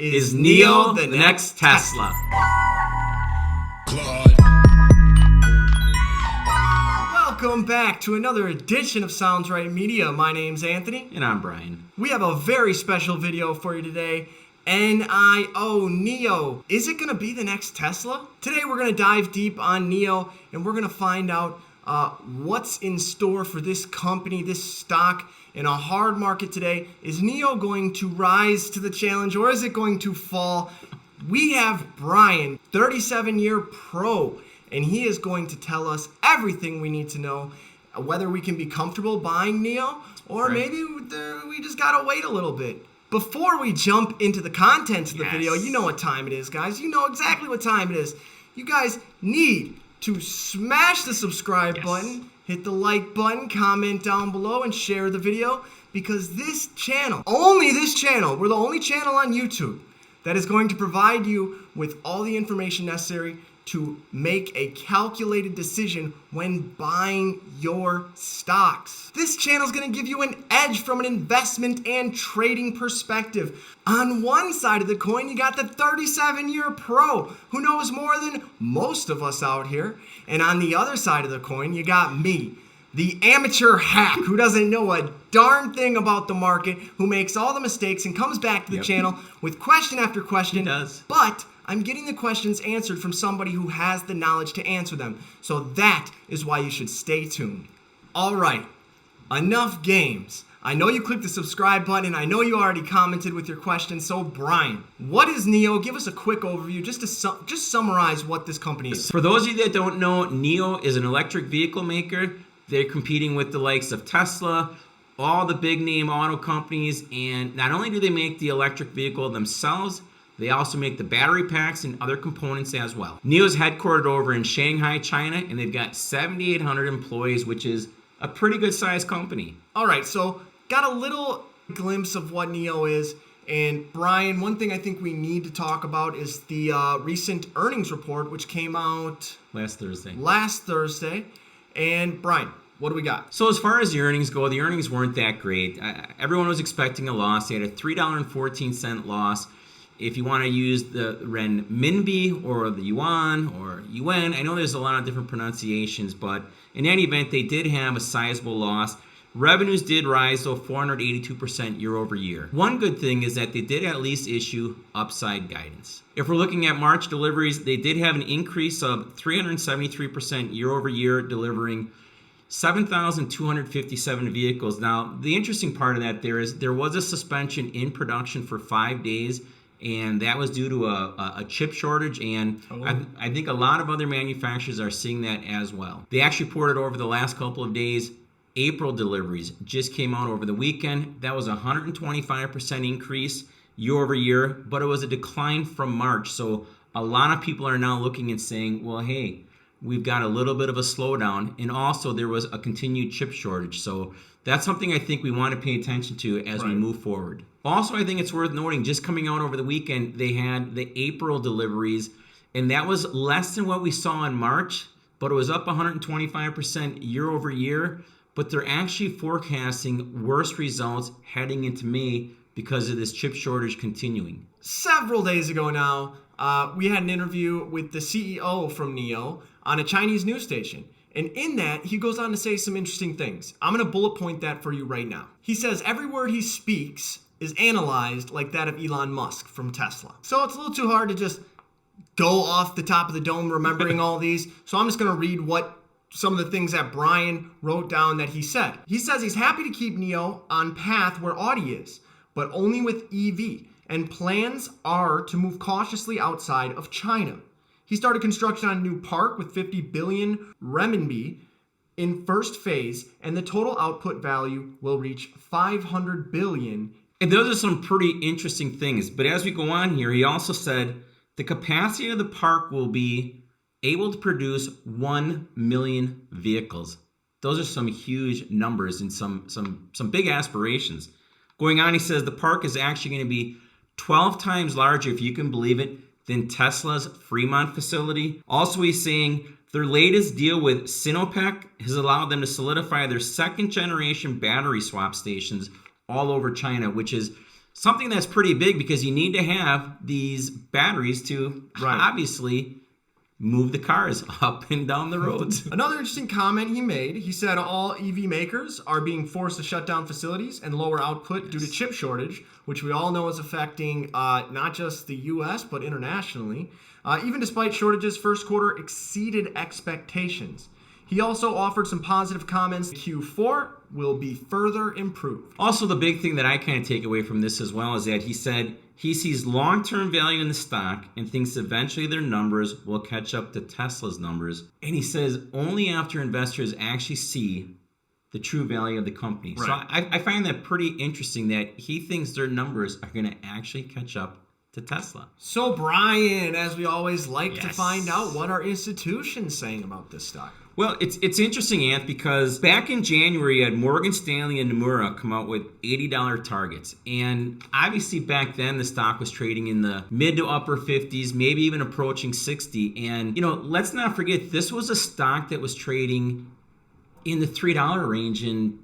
Is NIO the next Tesla? Welcome back to another edition of Sounds Right Media. My name's Anthony. And I'm Brian. We have a very special video for you today. NIO. Is it going to be the next Tesla? Today we're going to dive deep on NIO and we're going to find out what's in store for this company, this stock, in a hard market today. Is NIO going to rise to the challenge or is it going to fall? We have Brian, 37-year pro, and he is going to tell us everything we need to know, whether we can be comfortable buying NIO or maybe we just got to wait a little bit. Before we jump into the contents of the video, you know what time it is, guys. You know exactly what time it is. You guys need to smash the subscribe button, hit the like button, comment down below, and share the video, because this channel, only this channel, we're the only channel on YouTube that is going to provide you with all the information necessary to make a calculated decision when buying your stocks. This channel is going to give you an edge from an investment and trading perspective. On one side of the coin, you got the 37-year pro who knows more than most of us out here. And on the other side of the coin, you got me, the amateur hack who doesn't know a darn thing about the market, who makes all the mistakes and comes back to the channel with question after question. He does. But I'm getting the questions answered from somebody who has the knowledge to answer them. So that is why you should stay tuned. All right, enough games. I know you clicked the subscribe button, and I know you already commented with your questions. So Brian, what is NIO? Give us a quick overview, just to summarize what this company is. For those of you that don't know, NIO is an electric vehicle maker. They're competing with the likes of Tesla, all the big name auto companies, and not only do they make the electric vehicle themselves, they also make the battery packs and other components as well. NIO is headquartered over in Shanghai, China, and they've got 7,800 employees, which is a pretty good sized company. All right, so got a little glimpse of what NIO is. And Brian, one thing I think we need to talk about is the recent earnings report, which came out last Thursday. And Brian, what do we got? So as far as the earnings go, the earnings weren't that great. Everyone was expecting a loss. They had a $3.14 loss. If you want to use the renminbi or the yuan or yuan, I know there's a lot of different pronunciations, but in any event, they did have a sizable loss. Revenues did rise, though, 482% year over year. One good thing is that they did at least issue upside guidance. If we're looking at March deliveries, they did have an increase of 373% year over year, delivering 7,257 vehicles. Now, the interesting part of that there was a suspension in production for 5 days, and that was due to a chip shortage, and I think a lot of other manufacturers are seeing that as well. They actually reported over the last couple of days, April deliveries just came out over the weekend. That was a 125% increase year over year, but it was a decline from March. So a lot of people are now looking and saying, well, hey, we've got a little bit of a slowdown, and also there was a continued chip shortage. So that's something I think we want to pay attention to as we move forward. Also, I think it's worth noting, just coming out over the weekend, they had the April deliveries, and that was less than what we saw in March, but it was up 125% year over year. But they're actually forecasting worse results heading into May because of this chip shortage continuing. Several days ago now, we had an interview with the CEO from NIO on a Chinese news station. And in that, he goes on to say some interesting things. I'm going to bullet point that for you right now. He says every word he speaks is analyzed like that of Elon Musk from Tesla. So it's a little too hard to just go off the top of the dome remembering all these. So I'm just going to read what some of the things that Brian wrote down that he said. He says he's happy to keep NIO on path where Audi is, but only with EV, and plans are to move cautiously outside of China. He started construction on a new park with 50 billion renminbi in first phase, and the total output value will reach 500 billion. And those are some pretty interesting things. But as we go on here, he also said the capacity of the park will be able to produce 1 million vehicles. Those are some huge numbers and some big aspirations. Going on, he says the park is actually going to be 12 times larger, if you can believe it, than Tesla's Fremont facility. Also, he's saying their latest deal with Sinopec has allowed them to solidify their second generation battery swap stations all over China, which is something that's pretty big because you need to have these batteries to obviously move the cars up and down the roads. Another interesting comment he made, he said all EV makers are being forced to shut down facilities and lower output due to chip shortage, which we all know is affecting not just the U.S., but internationally. Even despite shortages, first quarter exceeded expectations. He also offered some positive comments. Q4 will be further improved. Also, the big thing that I kind of take away from this as well is that he said he sees long-term value in the stock and thinks eventually their numbers will catch up to Tesla's numbers. And he says only after investors actually see the true value of the company. Right. So I find that pretty interesting that he thinks their numbers are going to actually catch up to Tesla. So Brian, as we always like to find out, what are institutions saying about this stock? Well, it's interesting, Ant, because back in January, you had Morgan Stanley and Nomura come out with $80 targets. And obviously back then, the stock was trading in the mid to upper 50s, maybe even approaching 60. And, let's not forget, this was a stock that was trading in the $3 range in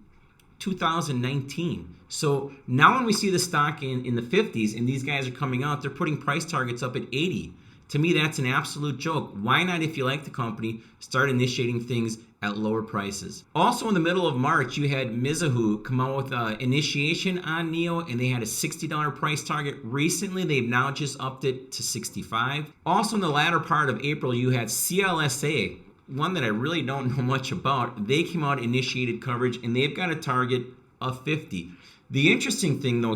2019. So now when we see the stock in the 50s and these guys are coming out, they're putting price targets up at 80. To me, that's an absolute joke. Why not, if you like the company, start initiating things at lower prices? Also, in the middle of March, you had Mizuho come out with an initiation on NIO, and they had a $60 price target. Recently, they've now just upped it to $65. Also, in the latter part of April, you had CLSA, one that I really don't know much about. They came out, initiated coverage, and they've got a target of 50. The interesting thing, though,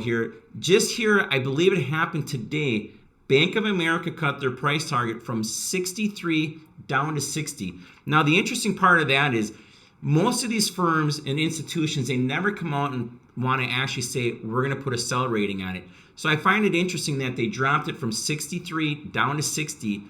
just here, I believe it happened today, Bank of America cut their price target from 63 down to 60. Now, the interesting part of that is most of these firms and institutions, they never come out and want to actually say, we're going to put a sell rating on it. So I find it interesting that they dropped it from 63 down to 60.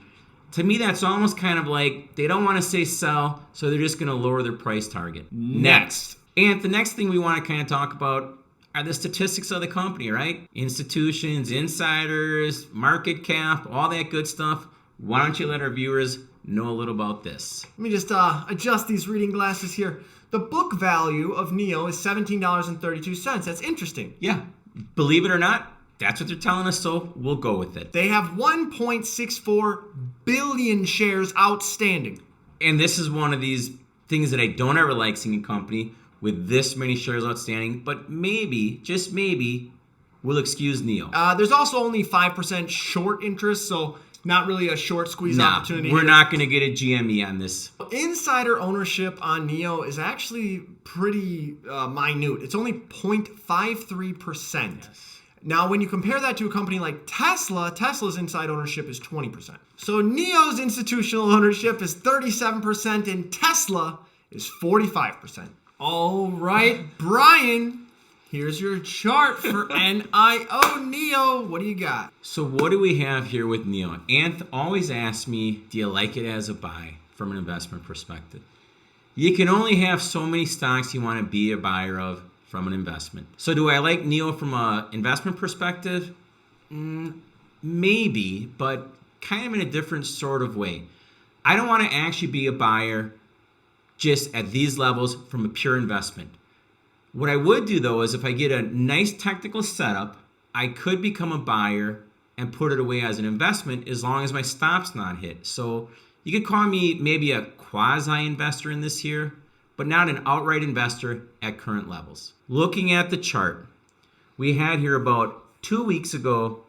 To me, that's almost kind of like they don't want to say sell, so they're just going to lower their price target. Next. And the next thing we want to kind of talk about are the statistics of the company, right? Institutions, insiders, market cap, all that good stuff. Why don't you let our viewers know a little about this? Let me just adjust these reading glasses here. The book value of NIO is $17.32. That's interesting. Yeah. Believe it or not, that's what they're telling us, so we'll go with it. They have 1.64 billion shares outstanding. And this is one of these things that I don't ever like seeing in a company with this many shares outstanding, but maybe, just maybe, we'll excuse NIO. There's also only 5% short interest, so not really a short squeeze opportunity. We're not going to get a GME on this. Insider ownership on NIO is actually pretty minute. It's only 0.53%. Yes. Now, when you compare that to a company like Tesla, Tesla's inside ownership is 20%. So NIO's institutional ownership is 37% and Tesla is 45%. All right, Brian, here's your chart for NIO. What do you got? So what do we have here with NIO? Anth always asks me, do you like it as a buy from an investment perspective? You can only have so many stocks you want to be a buyer of from an investment. So do I like NIO from an investment perspective? Maybe, but kind of in a different sort of way. I don't want to actually be a buyer just at these levels from a pure investment. What I would do, though, is if I get a nice technical setup, I could become a buyer and put it away as an investment as long as my stop's not hit. So you could call me maybe a quasi-investor in this here, but not an outright investor at current levels. Looking at the chart, we had here about 2 weeks ago,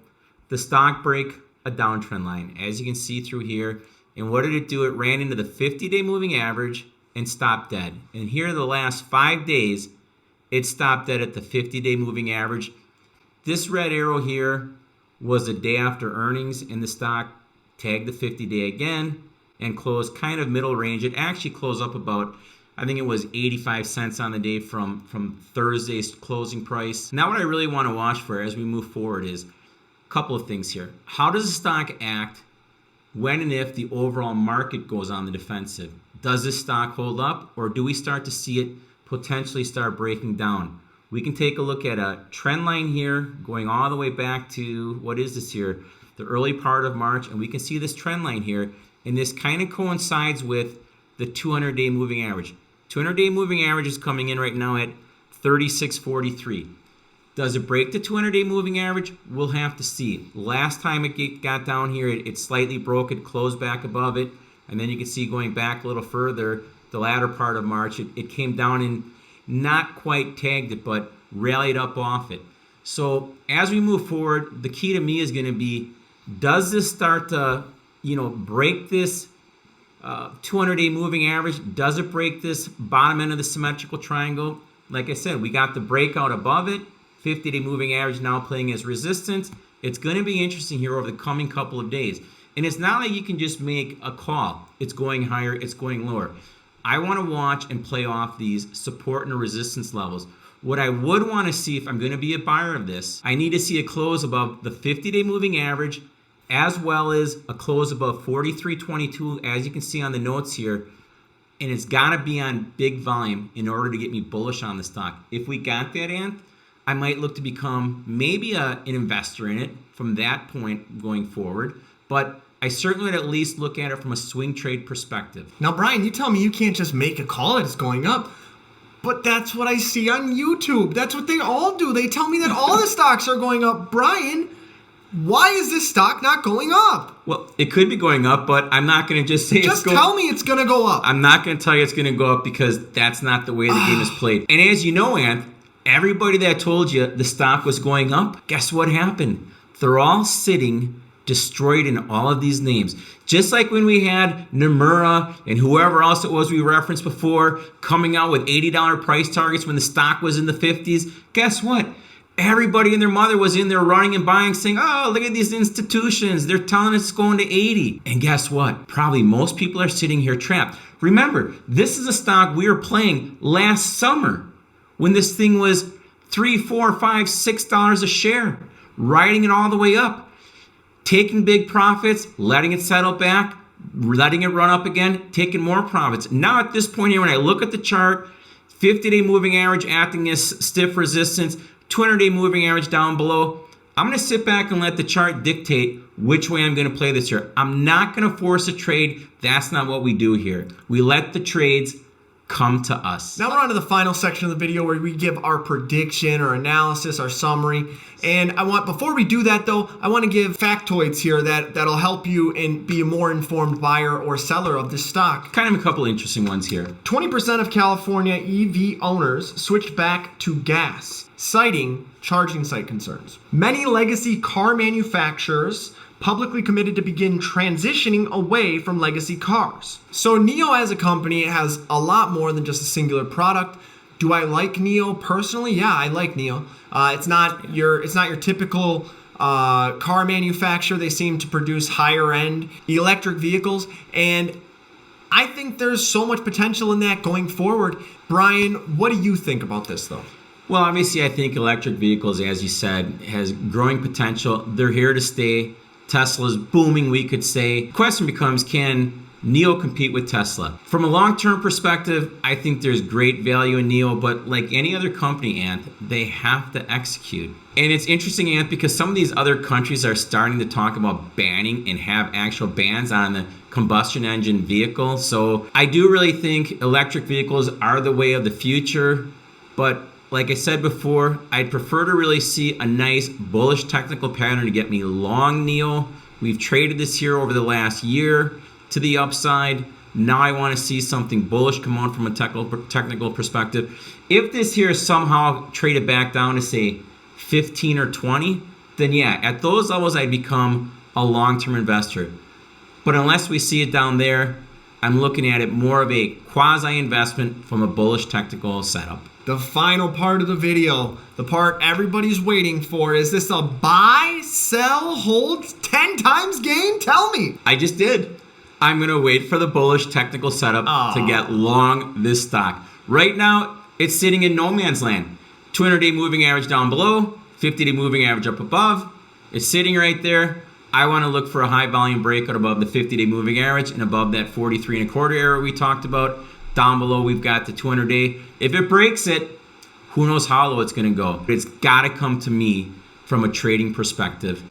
the stock break a downtrend line, as you can see through here. And what did it do? It ran into the 50-day moving average and stopped dead. And here the last 5 days, it stopped dead at the 50-day moving average. This red arrow here was the day after earnings, and the stock tagged the 50-day again and closed kind of middle range. It actually closed up about, I think it was 85 cents on the day from Thursday's closing price. Now what I really want to watch for as we move forward is a couple of things here. How does the stock act when and if the overall market goes on the defensive? Does this stock hold up, or do we start to see it potentially start breaking down? We can take a look at a trend line here going all the way back to, what is this here? The early part of March, and we can see this trend line here, and this kind of coincides with the 200-day moving average. 200-day moving average is coming in right now at 36.43. Does it break the 200-day moving average? We'll have to see. Last time it got down here, it slightly broke it, closed back above it, and then you can see going back a little further, the latter part of March, it came down and not quite tagged it, but rallied up off it. So as we move forward, the key to me is going to be, does this start to, break this 200-day moving average? Does it break this bottom end of the symmetrical triangle? Like I said, we got the breakout above it. 50-day moving average now playing as resistance. It's going to be interesting here over the coming couple of days. And it's not like you can just make a call. It's going higher, it's going lower. I want to watch and play off these support and resistance levels. What I would want to see if I'm going to be a buyer of this, I need to see a close above the 50-day moving average, as well as a close above 43.22, as you can see on the notes here. And it's got to be on big volume in order to get me bullish on the stock. If we got that, Ant, I might look to become maybe an investor in it from that point going forward. But I certainly would at least look at it from a swing trade perspective. Now, Brian, you tell me you can't just make a call that it's going up. But that's what I see on YouTube. That's what they all do. They tell me that all the stocks are going up. Brian, why is this stock not going up? Well, it could be going up, but I'm not going to just say just tell me it's going to go up. I'm not going to tell you it's going to go up because that's not the way the game is played. And as you know, Ant, everybody that told you the stock was going up, guess what happened? They're all sitting destroyed in all of these names. Just like when we had Nomura and whoever else it was we referenced before coming out with $80 price targets when the stock was in the 50s. Guess what? Everybody and their mother was in there running and buying, saying, oh, look at these institutions. They're telling us it's going to 80. And guess what? Probably most people are sitting here trapped. Remember, this is a stock we were playing last summer when this thing was $3, $4, $5, $6 a share, riding it all the way up, taking big profits, letting it settle back, letting it run up again, taking more profits. Now at this point here, when I look at the chart, 50-day moving average acting as stiff resistance, 200-day moving average down below, I'm going to sit back and let the chart dictate which way I'm going to play this here. I'm not going to force a trade. That's not what we do here. We let the trades come to us. Now we're on to the final section of the video where we give our prediction or analysis, our summary. And before we do that though, I want to give factoids here that'll help you and be a more informed buyer or seller of this stock. Kind of a couple interesting ones here. 20% of California EV owners switched back to gas, citing charging site concerns. Many legacy car manufacturers publicly committed to begin transitioning away from legacy cars. So NIO as a company has a lot more than just a singular product. Do I like NIO personally? Yeah, I like NIO. It's not your typical car manufacturer. They seem to produce higher end electric vehicles, and I think there's so much potential in that going forward. Brian, what do you think about this though? Well, obviously I think electric vehicles, as you said, has growing potential. They're here to stay. Tesla's booming, we could say. Question becomes, can NIO compete with Tesla? From a long-term perspective, I think there's great value in NIO, but like any other company, Ant, they have to execute. And it's interesting, Ant, because some of these other countries are starting to talk about banning and have actual bans on the combustion engine vehicle. So I do really think electric vehicles are the way of the future, but like I said before, I'd prefer to really see a nice bullish technical pattern to get me long NIO. We've traded this here over the last year to the upside. Now I want to see something bullish come on from a technical perspective. If this here is somehow traded back down to say 15 or 20, then yeah, at those levels I'd become a long-term investor. But unless we see it down there, I'm looking at it more of a quasi-investment from a bullish technical setup. The final part of the video, the part everybody's waiting for, is this a buy, sell, hold, 10 times gain? Tell me. I just did. I'm going to wait for the bullish technical setup to get long this stock. Right now, it's sitting in no man's land. 200-day moving average down below, 50-day moving average up above. It's sitting right there. I want to look for a high volume breakout above the 50-day moving average and above that 43.25 area we talked about. Down below, we've got the 200-day. If it breaks it, who knows how low it's going to go. But it's got to come to me from a trading perspective.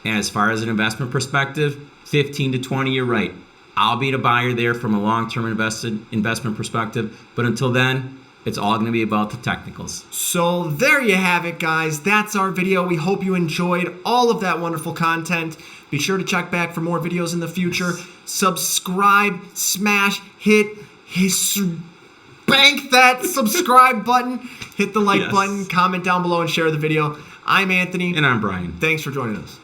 And as far as an investment perspective, 15 to 20, you're right. I'll be the buyer there from a long-term investment perspective. But until then, It's all going to be about the technicals. So there you have it, guys. That's our video. We hope you enjoyed all of that wonderful content. Be sure to check back for more videos in the future. Subscribe, smash, bank that subscribe button. Hit the like button, comment down below, and share the video. I'm Anthony. And I'm Brian. Thanks for joining us.